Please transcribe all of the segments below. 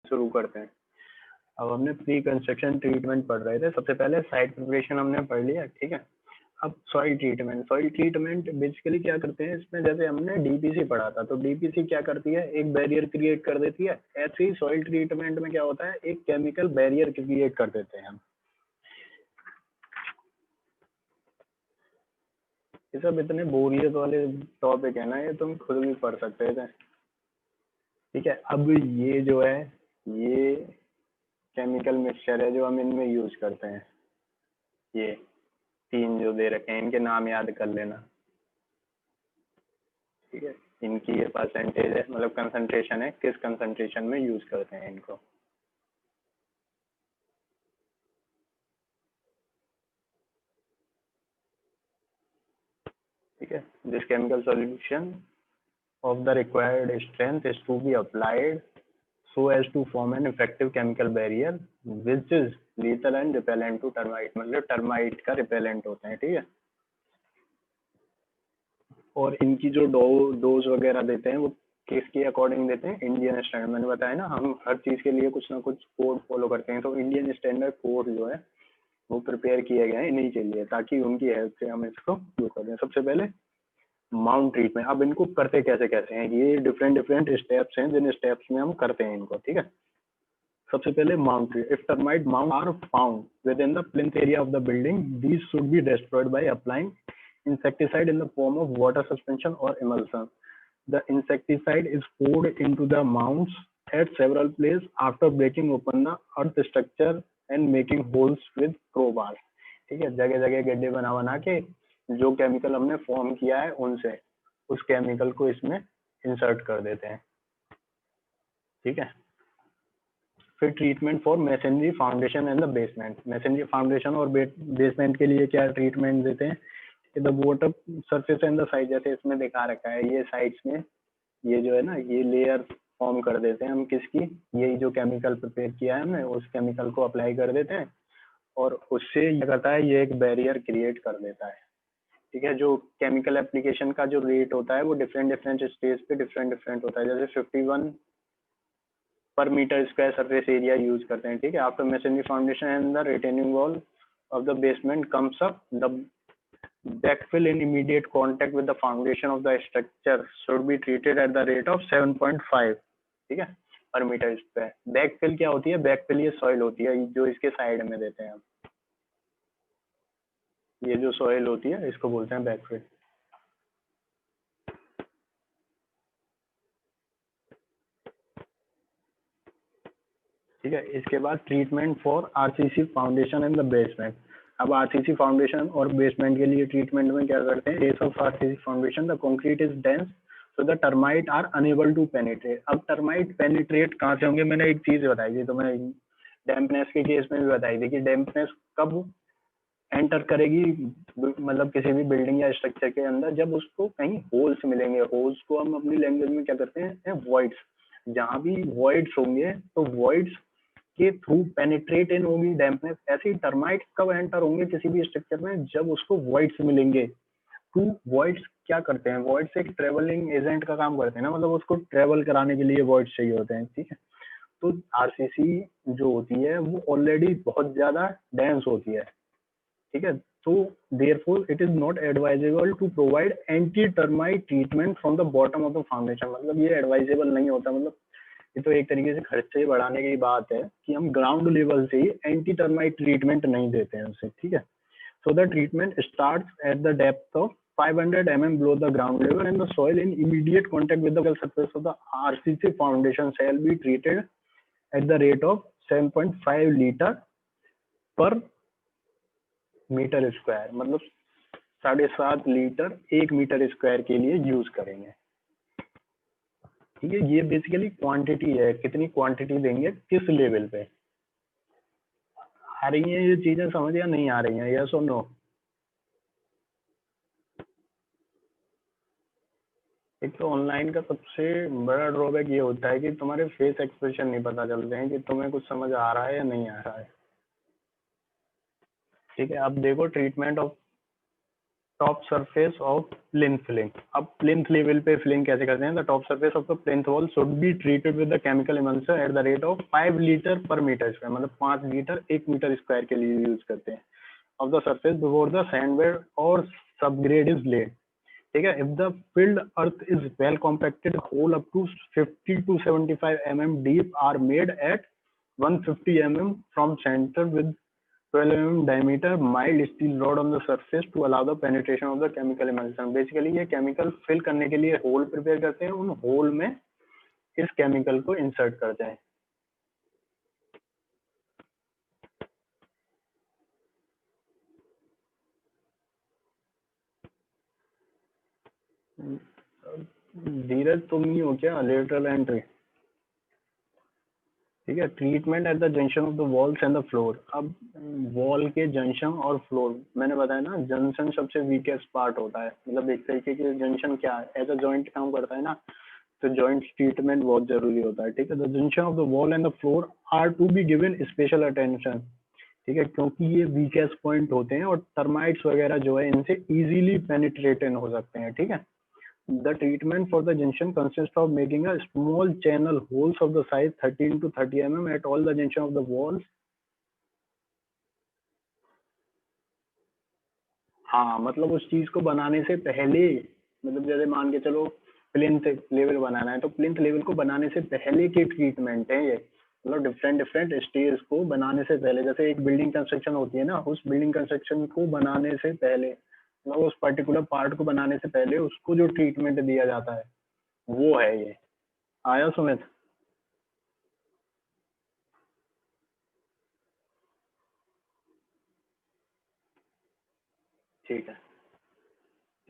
शुरू करते हैं। अब हमने प्री कंस्ट्रक्शन ट्रीटमेंट पढ़ रहे थे। सबसे पहले साइट प्रिपरेशन हमने पढ़ लिया, ठीक है। अब सॉइल ट्रीटमेंट बेसिकली क्या करते हैं इसमें, जैसे हमने डीपीसी पढ़ा था, तो डीपीसी क्या करती है, एक बैरियर क्रिएट कर देती है। ऐसे ही सॉइल ट्रीटमेंट में क्या होता है, एक केमिकल बैरियर क्रिएट कर देते हैं हम। ये सब इतने बोरियत वाले टॉपिक है ना, ये तुम खुद भी पढ़ सकते थे, ठीक है। अब ये जो है, ये केमिकल मिक्सचर है जो हम इनमें यूज करते हैं। ये तीन जो दे रखे हैं, इनके नाम याद कर लेना, ठीक है। इनकी ये परसेंटेज है, मतलब कंसंट्रेशन है, किस कंसंट्रेशन में यूज करते हैं इनको। ठीक है। This chemical solution of the required strength is to be applied so as to form an effective chemical barrier which is lethal and repellent to termite। मतलब टर्माइट का रिपेलेंट होते हैं, ठीक है। और इनकी जो डोज वगैरह देते हैं वो किसके अकॉर्डिंग देते हैं, इंडियन स्टैंडर्ड। मैंने बताया ना, हम हर चीज के लिए कुछ ना कुछ कोड फॉलो करते हैं, तो इंडियन स्टैंडर्ड कोड जो है वो प्रिपेयर किए गए हैं इन्हीं के लिए, ताकि उनकी हेल्प से हम इसको यूज कर दें। सबसे पहले माउंट ट्रीटमेंट। अब इनको करते कैसे कैसे हैं, ये डिफरेंट डिफरेंट स्टेप्स हैं जिन स्टेप्स में हम करते हैं इनको, ठीक है। सबसे पहले mount. If termite mount are found within the plinth area of the building, these should be destroyed by applying insecticide in the form of water suspension or emulsion. The insecticide is poured into the mounds at several places after breaking open the earth structure and making holes with crowbars। ठीक है, जगह जगह गड्ढे बना बना के जो chemical हमने फॉर्म किया है उनसे उस केमिकल को इसमें इंसर्ट कर देते हैं, ठीक है। फिर treatment for masonry foundation and the basement. Masonry foundation और बेसमेंट के लिए क्या ट्रीटमेंट देते हैं, the water surface and the side, जैसे इसमें दिखा रखा है, ये साइड्स में ये जो है ना, ये लेयर फॉर्म कर देते हैं हम किसकी, यही जो केमिकल प्रिपेयर किया है हमने उस केमिकल को अप्लाई कर देते हैं, और उससे क्या करता है, ये एक बैरियर क्रिएट कर देता है, ठीक है। जो केमिकल एप्लीकेशन का जो रेट होता है वो डिफरेंट डिफरेंट स्टेज पे डिफरेंट डिफरेंट होता है। जैसे 51 पर metre square surface area use करते हैं, ठीक है। After masonry foundation and the retaining wall of the basement comes up, the backfill in immediate contact with the foundation of the structure should be treated at the rate of 7.5, ठीक है, पर metre square. Backfill क्या होती है, backfill ये soil होती है जो इसके साइड में देते हैं हम, ये जो सॉइल होती है इसको बोलते हैं बैकफिल, ठीक है। इसके बाद treatment for RCC foundation and the basement. अब आरसीसी फाउंडेशन और बेसमेंट के लिए ट्रीटमेंट में क्या करते हैं, case of RCC foundation the concrete is dense so the termite are unable to penetrate. अब टर्माइट पेनिट्रेट कहाँ से होंगे, मैंने एक चीज बताई थी, तो मैं डैम्पनेस के केस में भी बताई थी कि डैम्पनेस कब एंटर करेगी, मतलब किसी भी बिल्डिंग या स्ट्रक्चर के अंदर, जब उसको कहीं होल्स मिलेंगे। होल्स को हम अपनी लैंग्वेज में क्या करते हैं, वॉइड्स। जहां भी वॉइड्स होंगे तो वॉइड्स के थ्रू पेनिट्रेट इन होगी डैम्पनेस। ऐसे ही टर्माइट कब एंटर होंगे किसी भी स्ट्रक्चर में, जब उसको वॉइड्स मिलेंगे। टू वॉइड्स क्या करते हैं, वॉइड्स एक ट्रेवलिंग एजेंट का काम करते हैं ना, मतलब उसको ट्रेवल कराने के लिए वॉइड्स चाहिए होते हैं, ठीक है। तो आरसीसी जो होती है वो ऑलरेडी बहुत ज्यादा डेंस होती है, ठीक है। तो therefore it is not advisable to provide anti termite treatment from the bottom of the foundation. मतलब ये एडवाइजेबल नहीं होता, मतलब ये तो एक तरीके से खर्चे बढ़ाने की बात है कि हम ग्राउंड लेवल से ही एंटी टर्माइट ट्रीटमेंट नहीं देते हैं उसे, ठीक है। So the treatment starts at the depth of 500 mm below the ground level and the soil in immediate contact with the surface of the RCC foundation shall be treated at the rate of 7.5 liter per metre square. मतलब 7.5 litre 1 metre square के लिए use करेंगे, ठीक है। ये basically quantity है, कितनी quantity देंगे किस लेवल पे। आ रही है ये चीजें समझ या नहीं आ रही हैं, यस और नो। एक तो ऑनलाइन का सबसे बड़ा ड्रॉबैक ये होता है कि तुम्हारे फेस एक्सप्रेशन नहीं पता चलते हैं कि तुम्हें कुछ समझ आ रहा है या नहीं आ रहा है, ठीक है। अब देखो treatment of top surface of plinth filling. अब प्लिंथ लेवल पे फिलिंग कैसे करते हैं? The top surface of the plinth wall should be treated with the chemical emulsion at the rate of 5 litre per metre square, मतलब 5 litre 1 metre square के लिए use करते हैं, of the surface before the sandbed और subgrade is laid. ठीक है, if the filled earth is well compacted, hole up to 50 to 75 mm deep are made at 150 mm from center with 12 mm diameter mild steel rod on the surface to allow the penetration of the chemical emulsion। Basically ये chemical fill करने के लिए whole prepare करते हैं, उन whole में इस chemical को इंसर्ट करते हैं। धीरज तुम ही हो क्या? Lateral entry. ठीक है, treatment at the junction of the walls and the floor. अब वॉल के जंक्शन और फ्लोर, मैंने बताया ना जंक्शन सबसे वीकेस्ट पार्ट होता है, मतलब एक तरीके के जंक्शन क्या है, एज अ जॉइंट काम करता है ना, तो जॉइंट ट्रीटमेंट बहुत जरूरी होता है। ठीक है, the junction of the wall and the floor are to be given special attention. ठीक है, क्योंकि ये वीकेस्ट पॉइंट होते हैं और टर्माइट्स वगैरह जो है इनसे इजीली पेनिट्रेटेड हो सकते हैं। ठीक है, the treatment for the junction consists of making a small channel holes of the size 13 to 30 mm at all the junction of the walls। हाँ, मतलब उस चीज को बनाने से पहले, मतलब जैसे मान के चलो प्लिंथ लेवल बनाना है, तो प्लिंथ लेवल को बनाने से पहले की ट्रीटमेंट है ये, मतलब डिफरेंट डिफरेंट स्टेज को बनाने से पहले, जैसे एक बिल्डिंग कंस्ट्रक्शन होती है ना, उस बिल्डिंग कंस्ट्रक्शन को बनाने से पहले, मतलब उस पर्टिकुलर पार्ट को बनाने से पहले उसको जो ट्रीटमेंट दिया जाता है वो है ये। आया सुमित? ठीक है।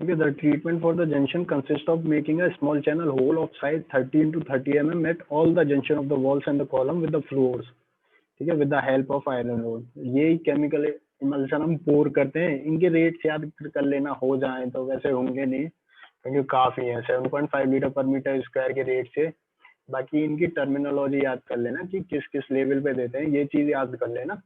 ठीक है, the treatment for the junction consists of making a small channel hole of size 13 to 30 mm at all the junction of the walls and the column with the floors। ठीक है, with the help of iron rod। ये chemical emulsion हम पोर करते हैं, इनके rates याद कर लेना, हो जाए तो, वैसे होंगे नहीं क्योंकि काफी है 7.5 लीटर पर मीटर स्क्वायर के रेट से। बाकी इनकी टर्मिनोलॉजी याद कर लेना कि किस किस लेवल पे देते हैं, ये चीज याद कर लेना,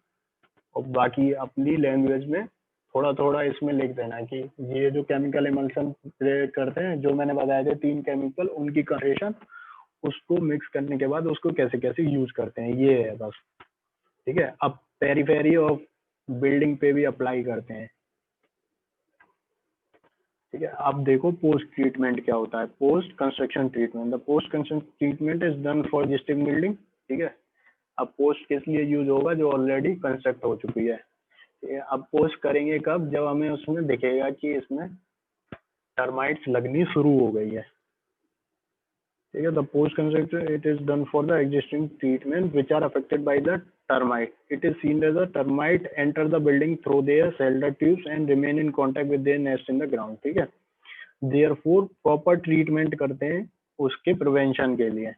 और बाकी अपनी लैंग्वेज में थोड़ा थोड़ा इसमें लिख देना कि ये जो केमिकल इमल्सन क्रिएट करते हैं, जो मैंने बताए थे 3 केमिकल, उनकी कंसेंट्रेशन, उसको मिक्स करने के बाद उसको कैसे कैसे यूज करते हैं, ये है बस। ठीक है, अब पेरीफेरी ऑफ बिल्डिंग पे भी अप्लाई करते हैं। ठीक है, अब देखो पोस्ट ट्रीटमेंट क्या होता है। Post construction treatment, the post construction treatment is done for existing building. ठीक है, अब पोस्ट किस लिए यूज होगा? जो ऑलरेडी कंस्ट्रक्ट हो चुकी है। अब पोस्ट करेंगे कब? जब हमें उसमें दिखेगा कि इसमें टर्माइट्स लगनी शुरू हो गई है। ठीक है, the post construction it is done for the existing treatment which are affected by the termite। It is seen as a termite enter the building through their shelter tubes and remain in contact with their nest in the ground। ठीक है, therefore proper treatment करते हैं उसके prevention के लिए।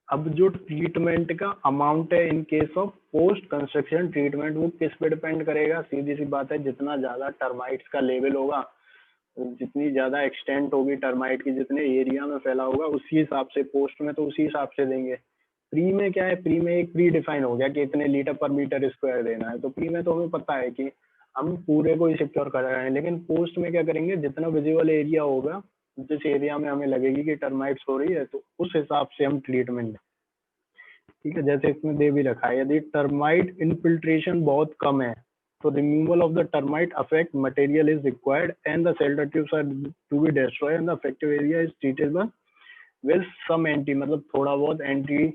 अब जो treatment का अमाउंट है in case of post construction treatment, वो किस पे डिपेंड करेगा? सीधी सी बात है, जितना ज्यादा टर्माइट्स का लेवल होगा, जितनी ज्यादा एक्सटेंट होगी टर्माइट की, जितने एरिया में फैला होगा, उसी हिसाब से पोस्ट में तो उसी हिसाब से देंगे। प्री में क्या है? प्री में एक प्री डिफाइन हो गया कि इतने लीटर पर मीटर स्क्वायर देना है, तो प्री में तो हमें पता है कि हम पूरे को ही सिक्योर कर रहे हैं। लेकिन पोस्ट में क्या करेंगे? जितना विजिबल एरिया होगा, जिस एरिया में हमें लगेगी कि टर्माइट्स हो रही है, तो उस हिसाब से हम ट्रीटमेंट। ठीक है, जैसे इसमें दे भी रखा है, यदि टर्माइट इनफिल्ट्रेशन बहुत कम है तो removal of the termite affect material is required and the shelter tubes are to be destroy and the affected area is treated with some anti, मतलब थोड़ा बहुत एंटी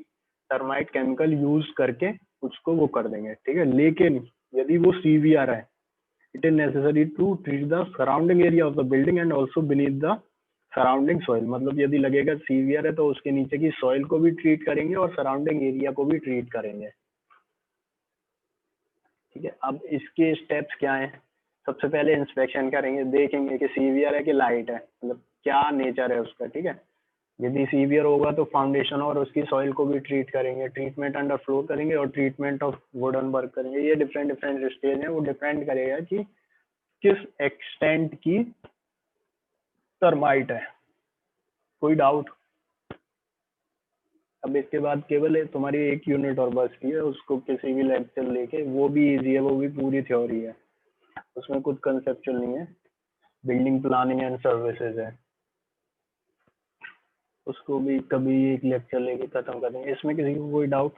टर्माइट केमिकल यूज करके उसको वो कर देंगे। ठीक है, लेकिन यदि वो सीवियर है, it is necessary to treat the surrounding area of the building and also beneath the surrounding soil. मतलब यदि लगेगा सीवियर है तो उसके नीचे की सॉइल को भी ट्रीट करेंगे और सराउंडिंग एरिया को भी ट्रीट करेंगे। ठीक है, अब इसके स्टेप्स क्या हैं? सबसे पहले इंस्पेक्शन करेंगे, देखेंगे कि सीवियर है कि लाइट है, मतलब क्या नेचर है उसका। ठीक है, यदि सीवियर होगा तो फाउंडेशन और उसकी सॉइल को भी ट्रीट करेंगे, ट्रीटमेंट अंडर फ्लोर करेंगे और ट्रीटमेंट ऑफ वुडन वर्क करेंगे। ये डिफरेंट डिफरेंट स्टेज है, वो डिपेंड करेगा कि किस एक्सटेंट की टर्माइट है। कोई डाउट? अब इसके बाद केवल तुम्हारी एक यूनिट और बचती है, उसको किसी भी लेक्चर लेके, वो भी इजी है, वो भी पूरी थ्योरी है। उसमें कुछ कंसेप्चुअल नहीं है, बिल्डिंग प्लानिंग एंड सर्विसेज है, उसको भी कभी एक लेक्चर लेके खत्म करेंगे। इसमें किसी को कोई डाउट?